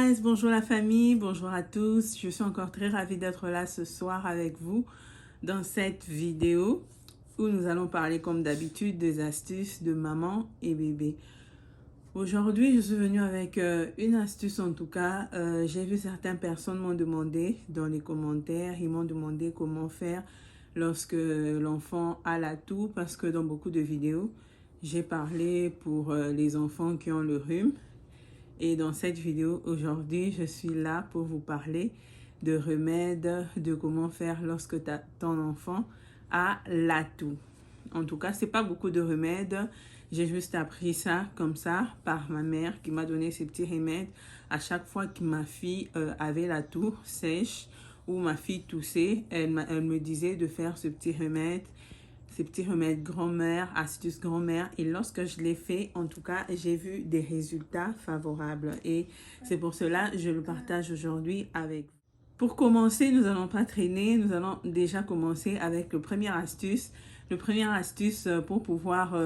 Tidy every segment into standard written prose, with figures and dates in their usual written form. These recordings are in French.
guys, bonjour la famille, bonjour à tous. Je suis encore très ravie d'être là ce soir avec vous dans cette vidéo où nous allons parler comme d'habitude des astuces de maman et bébé. Aujourd'hui, je suis venue avec une astuce en tout cas. J'ai vu certaines personnes m'ont demandé dans les commentaires, ils m'ont demandé comment faire lorsque l'enfant a la toux parce que dans beaucoup de vidéos, j'ai parlé pour les enfants qui ont le rhume. Et dans cette vidéo aujourd'hui, je suis là pour vous parler de remèdes, de comment faire lorsque ton enfant a la toux. En tout cas, c'est pas beaucoup de remèdes. J'ai juste appris ça comme ça par ma mère qui m'a donné ces petits remèdes à chaque fois que ma fille avait la toux sèche ou ma fille toussait. Elle me disait de faire ce petit remède. Ces petits remèdes grand-mère, astuces grand-mère. Et lorsque je l'ai fait, en tout cas, j'ai vu des résultats favorables. Et c'est pour cela que je le partage aujourd'hui avec vous. Pour commencer, nous n'allons pas traîner. Nous allons déjà commencer avec le premier astuce. Le premier astuce pour pouvoir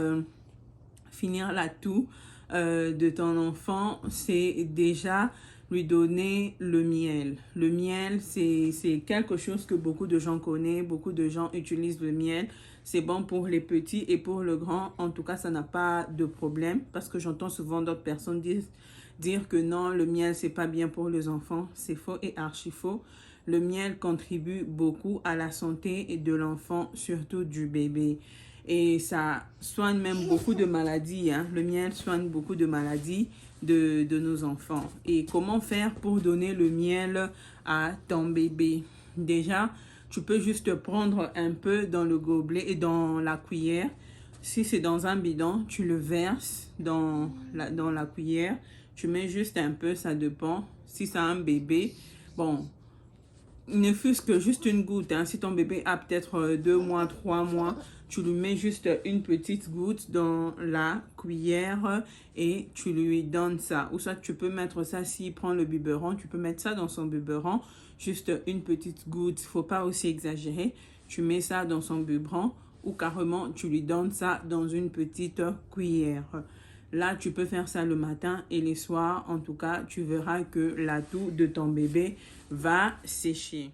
finir la toux de ton enfant, c'est déjà lui donner le miel. Le miel, c'est quelque chose que beaucoup de gens connaissent. Beaucoup de gens utilisent le miel. C'est bon pour les petits et pour le grand. En tout cas, ça n'a pas de problème parce que j'entends souvent d'autres personnes dire que non, le miel, c'est pas bien pour les enfants. C'est faux et archi faux. Le miel contribue beaucoup à la santé de l'enfant, surtout du bébé. Et ça soigne même beaucoup de maladies. Hein. Le miel soigne beaucoup de maladies de nos enfants. Et comment faire pour donner le miel à ton bébé? Déjà, tu peux juste prendre un peu dans le gobelet et dans la cuillère. Si c'est dans un bidon, tu le verses dans la cuillère. Tu mets juste un peu, ça dépend. Si c'est un bébé, bon, ne fût-ce que juste une goutte. Hein. Si ton bébé a peut-être 2 mois, 3 mois, tu lui mets juste une petite goutte dans la cuillère et tu lui donnes ça. Ou soit tu peux mettre ça, s'il prend le biberon, tu peux mettre ça dans son biberon. Juste une petite goutte, il ne faut pas aussi exagérer. Tu mets ça dans son biberon ou carrément tu lui donnes ça dans une petite cuillère. Là, tu peux faire ça le matin et le soir. En tout cas, tu verras que la toux de ton bébé va sécher.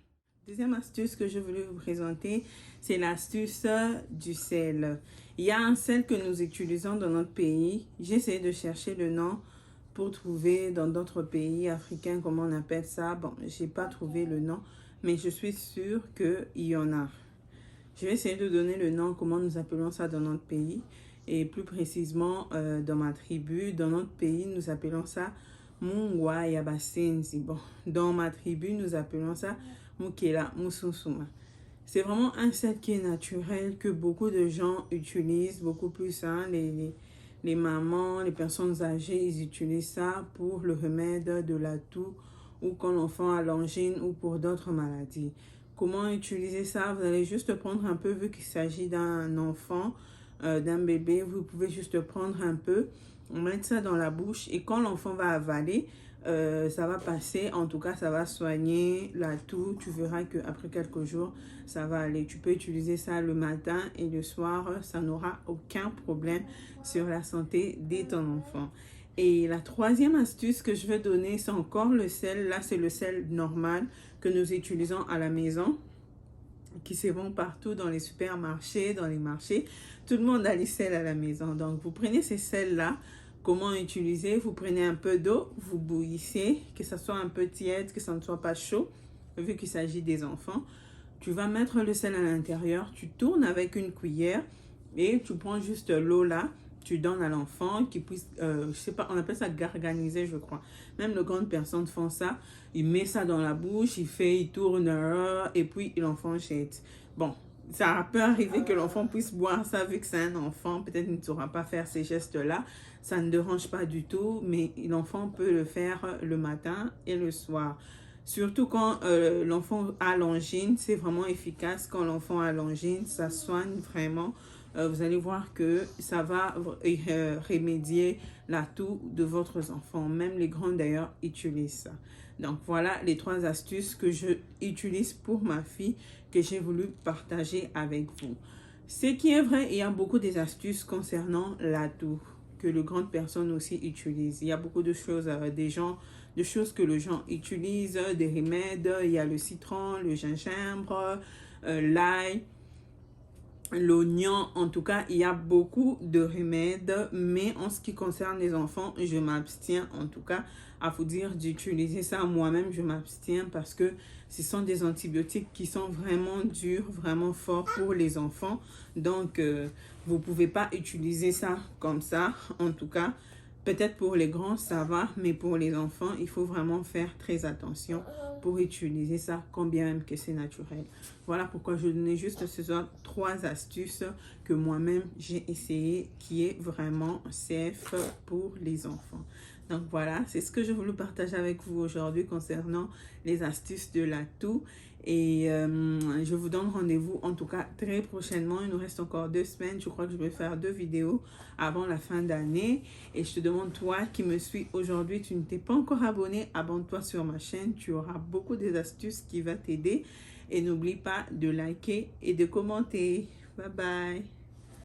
Deuxième astuce que je voulais vous présenter, c'est l'astuce du sel. Il y a un sel que nous utilisons dans notre pays. J'ai essayé de chercher le nom pour trouver dans d'autres pays africains comment on appelle ça. Bon, je n'ai pas trouvé le nom, mais je suis sûre qu'il y en a. Je vais essayer de donner le nom, comment nous appelons ça dans notre pays. Et plus précisément, dans ma tribu, dans notre pays, nous appelons ça Mungwa Yabasenzi. Bon, dans ma tribu, nous appelons ça Mukela Mususuma. C'est vraiment un sel qui est naturel, que beaucoup de gens utilisent, beaucoup plus. Hein, les mamans, les personnes âgées, ils utilisent ça pour le remède de la toux ou quand l'enfant a l'angine ou pour d'autres maladies. Comment utiliser ça? Vous allez juste prendre un peu, vu qu'il s'agit d'un enfant, d'un bébé, vous pouvez juste prendre un peu, mettre ça dans la bouche et quand l'enfant va avaler, ça va passer, en tout cas ça va soigner la toux. Tu verras qu'après quelques jours ça va aller. Tu peux utiliser ça le matin et le soir, ça n'aura aucun problème sur la santé de ton enfant. Et la troisième astuce que je vais donner, c'est encore le sel. Là, c'est le sel normal que nous utilisons à la maison, qui se vend partout dans les supermarchés, dans les marchés. Tout le monde a les sels à la maison. Donc, vous prenez ces sels-là. Comment utiliser? Vous prenez un peu d'eau, vous bouillissez, que ça soit un peu tiède, que ça ne soit pas chaud, vu qu'il s'agit des enfants. Tu vas mettre le sel à l'intérieur, tu tournes avec une cuillère et tu prends juste l'eau là. Tu donnes à l'enfant qui puisse, je sais pas, on appelle ça garganiser, je crois. Même les grandes personnes font ça. Il met ça dans la bouche, il tourne, et puis l'enfant jette. Bon, ça peut arriver que l'enfant puisse boire ça, vu que c'est un enfant. Peut-être qu'il ne saura pas faire ces gestes-là. Ça ne dérange pas du tout, mais l'enfant peut le faire le matin et le soir. Surtout quand l'enfant a l'angine, c'est vraiment efficace. Quand l'enfant a l'angine, ça soigne vraiment. Vous allez voir que ça va remédier la toux de votre enfant. Même les grands d'ailleurs utilisent ça. Donc voilà les 3 astuces que je utilise pour ma fille, que j'ai voulu partager avec vous. Ce qui est vrai, il y a beaucoup des astuces concernant la toux que les grandes personnes aussi utilisent. Il y a beaucoup de choses, des gens de choses que les gens utilisent, des remèdes. Il y a le citron, le gingembre, l'ail, l'oignon. En tout cas, il y a beaucoup de remèdes, mais en ce qui concerne les enfants, je m'abstiens en tout cas à vous dire d'utiliser ça. Moi-même, je m'abstiens parce que ce sont des antibiotiques qui sont vraiment durs, vraiment forts pour les enfants. Donc, vous ne pouvez pas utiliser ça comme ça, en tout cas. Peut-être pour les grands, ça va, mais pour les enfants, il faut vraiment faire très attention pour utiliser ça, combien même que c'est naturel. Voilà pourquoi je donnais juste ce soir 3 astuces que moi-même j'ai essayé, qui est vraiment safe pour les enfants. Donc voilà, c'est ce que je voulais partager avec vous aujourd'hui concernant les astuces de l'atout. Et je vous donne rendez-vous en tout cas très prochainement. Il nous reste encore 2 semaines. Je crois que je vais faire 2 vidéos avant la fin d'année. Et je te demande, toi qui me suis aujourd'hui, tu ne t'es pas encore abonné, abonne-toi sur ma chaîne. Tu auras beaucoup d'astuces qui vont t'aider. Et n'oublie pas de liker et de commenter. Bye bye.